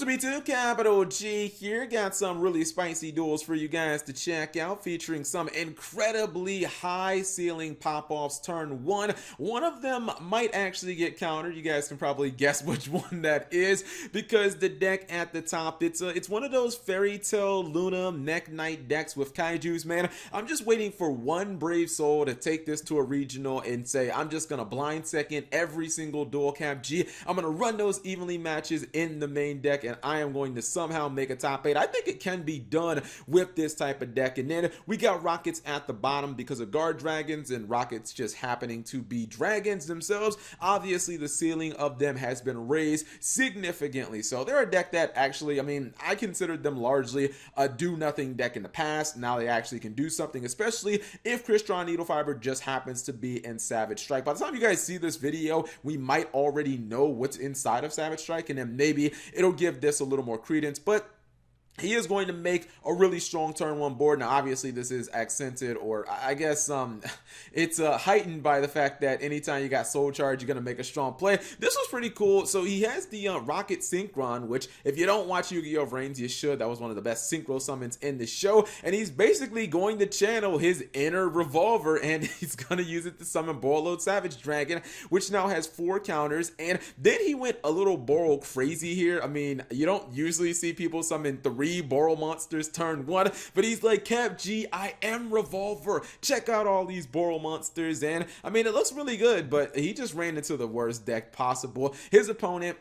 To be 2 capital G here, got some really spicy duels for you guys to check out, featuring some incredibly high ceiling pop-offs turn 1. One of them might actually get countered. You guys can probably guess which one that is, because the deck at the top, it's one of those Fairy Tail Luna Mech Knight decks with kaijus, man. I'm just waiting for one brave soul to take this to a regional and say, I'm just gonna blind second every single dual cap G. I'm gonna run those evenly matches in the main deck, and I am going to somehow make a top 8. I think it can be done with this type of deck. And then we got Rockets at the bottom because of guard dragons, and Rockets just happening to be dragons themselves. Obviously the ceiling of them has been raised significantly, so they're a deck that actually, I mean, I considered them largely a do nothing deck in the past. Now they actually can do something, especially if Crystron Needlefiber just happens to be in Savage Strike. By the time you guys see this video, we might already know what's inside of Savage Strike, and then maybe it'll give this a little more credence. But he is going to make a really strong turn 1 board. Now, obviously, this is accented, or I guess it's heightened by the fact that anytime you got Soul Charge, you're going to make a strong play. This was pretty cool. So he has the Rocket Synchron, which if you don't watch Yu-Gi-Oh! Vrains, you should. That was one of the best Synchro summons in the show. And he's basically going to channel his inner Revolver, and he's going to use it to summon Borrel Savage Dragon, which now has 4 counters. And then he went a little Borrel crazy here. I mean, you don't usually see people summon 3 Borrel monsters turn 1, but he's like, Cap G, I am Revolver, check out all these Borrel monsters. And I mean, it looks really good, but he just ran into the worst deck possible. His opponent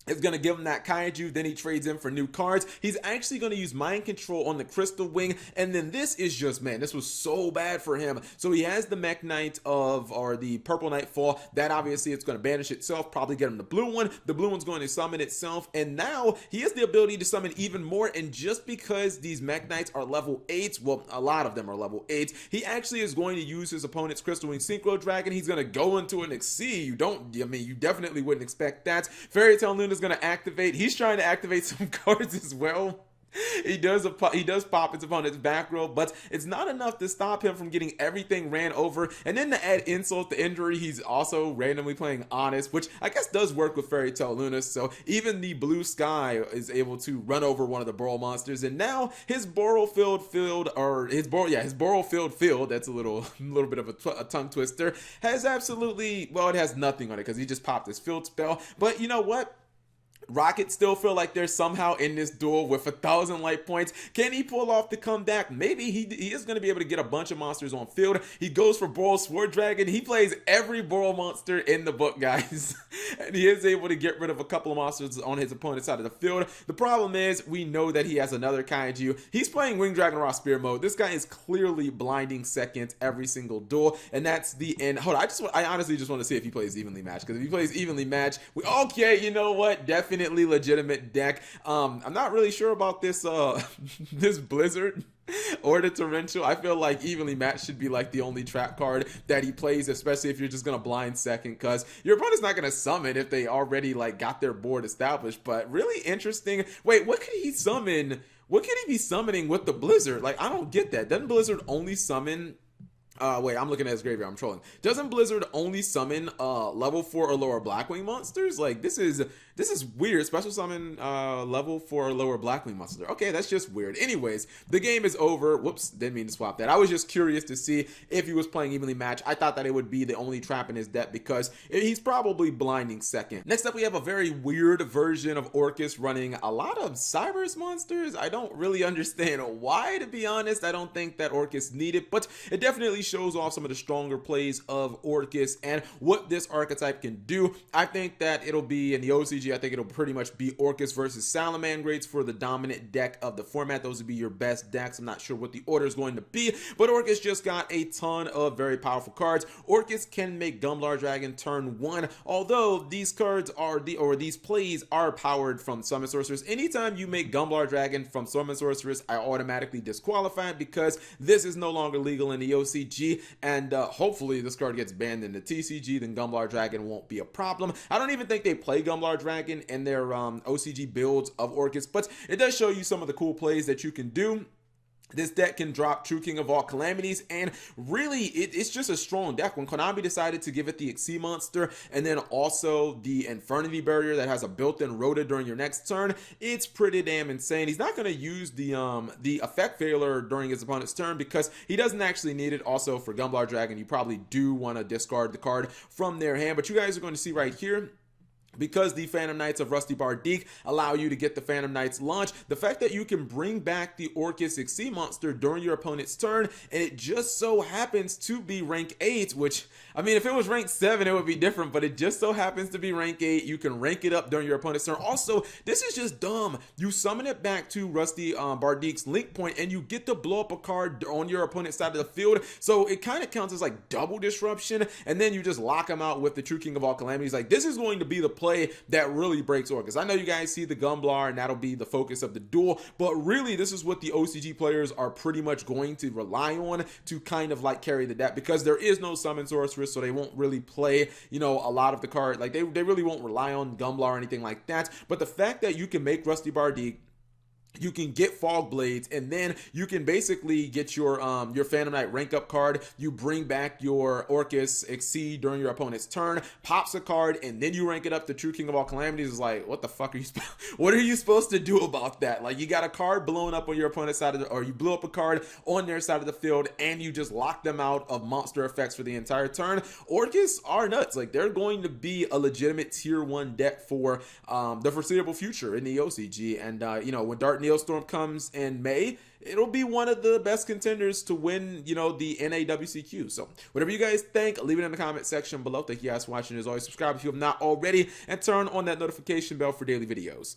is going to give him that kaiju, then he trades in for new cards. He's actually going to use Mind Control on the Crystal Wing, and then this is just, man, this was so bad for him. So he has the Mech Knight or the Purple Nightfall. That obviously it's going to banish itself, probably get him the blue one. The blue one's going to summon itself, and now he has the ability to summon even more. And just because these Mech Knights are level 8s, well, a lot of them are level 8s, he actually is going to use his opponent's Crystal Wing Synchro Dragon. He's going to go into an Exceed. You definitely wouldn't expect that. Fairy Tail Luna is going to activate. He's trying to activate some cards as well. He does pop his opponent's back row, but it's not enough to stop him from getting everything ran over. And then to add insult to injury, he's also randomly playing Honest, which I guess does work with Fairy Tail Luna. So even the Blue Sky is able to run over one of the Borrel monsters. And now his Borrel field, that's a little bit of a tongue twister, has absolutely, well, it has nothing on it because he just popped his field spell. But you know what? Rocket still feel like they're somehow in this duel with 1,000 light points. Can he pull off the comeback? Maybe he is going to be able to get a bunch of monsters on field. He goes for Borrel Sword Dragon. He plays every Borrel monster in the book, guys. And he is able to get rid of a couple of monsters on his opponent's side of the field. The problem is, we know that he has another kaiju. He's playing Wing Dragon Raw Spear mode. This guy is clearly blinding second every single duel, and that's the end. Hold on, I honestly just want to see if he plays evenly matched, because if he plays evenly matched, okay, you know what? Definitely legitimate deck. I'm not really sure about this this Blizzard or the Torrential. I feel like evenly matched should be like the only trap card that he plays, especially if you're just gonna blind second, because your opponent's not gonna summon if they already like got their board established. But really interesting. Wait, what could he summon? What could he be summoning with the Blizzard? Like, I don't get that. Doesn't Blizzard only summon wait, I'm looking at his graveyard. I'm trolling. Doesn't Blizzard only summon level 4 or lower Blackwing monsters? Like, this is weird. Special summon level 4 or lower Blackwing monster. Okay, that's just weird. Anyways, the game is over. Whoops, didn't mean to swap that. I was just curious to see if he was playing evenly matched. I thought that it would be the only trap in his deck because he's probably blinding second. Next up, we have a very weird version of Orcus running a lot of Cybers monsters. I don't really understand why, to be honest. I don't think that Orcus needed, but it definitely shows off some of the stronger plays of Orcus and what this archetype can do. I think that it'll be in the OCG. I think it'll pretty much be Orcus versus Salamangreats for the dominant deck of the format. Those would be your best decks. I'm not sure what the order is going to be, but Orcus just got a ton of very powerful cards. Orcus can make Gumblar Dragon turn 1, although these cards are these plays are powered from Summon Sorceress. Anytime you make Gumblar Dragon from Summon Sorceress, I automatically disqualify it because this is no longer legal in the OCG. And hopefully this card gets banned in the TCG, then Gumblar Dragon won't be a problem. I don't even think they play Gumblar Dragon in their OCG builds of Orcus, but it does show you some of the cool plays that you can do. This deck can drop True King of All Calamities, and really, it's just a strong deck. When Konami decided to give it the Xyz monster, and then also the Infernity Barrier that has a built-in Rota during your next turn, it's pretty damn insane. He's not going to use the effect failure during his opponent's turn because he doesn't actually need it. Also, for Gunblar Dragon, you probably do want to discard the card from their hand, but you guys are going to see right here, because the Phantom Knights of Rusty Bardique allow you to get the Phantom Knights launch, the fact that you can bring back the Orcus Xyz monster during your opponent's turn, and it just so happens to be rank 8, which, I mean, if it was rank 7, it would be different, but it just so happens to be rank 8. You can rank it up during your opponent's turn. Also, this is just dumb. You summon it back to Rusty Bardique's link point, and you get to blow up a card on your opponent's side of the field, so it kind of counts as like double disruption, and then you just lock him out with the True King of All Calamities. Like, this is going to be the play that really breaks Orcus. I know you guys see the Gunblar and that'll be the focus of the duel, but really this is what the OCG players are pretty much going to rely on to kind of like carry the deck, because there is no summon sorceress, so they won't really play, you know, a lot of the card. Like they really won't rely on Gunblar or anything like that. But the fact that you can make Rusty Bardique, you can get Fog Blades, and then you can basically get your Phantom Knight rank up card. You bring back your Orcus Xyz during your opponent's turn, pops a card, and then you rank it up to True King of All Calamities. Is like, what the fuck are you what are you supposed to do about that? Like, you got a card blown up on your opponent's side of the, or you blew up a card on their side of the field, and you just lock them out of monster effects for the entire turn. Orcus are nuts. Like, they're going to be a legitimate tier 1 deck for the foreseeable future in the OCG. And you know, when Dark Neostorm comes in May, it'll be one of the best contenders to win, you know, the NAWCQ. So whatever you guys think, leave it in the comment section below. Thank you guys for watching. As always, subscribe if you have not already, and turn on that notification bell for daily videos.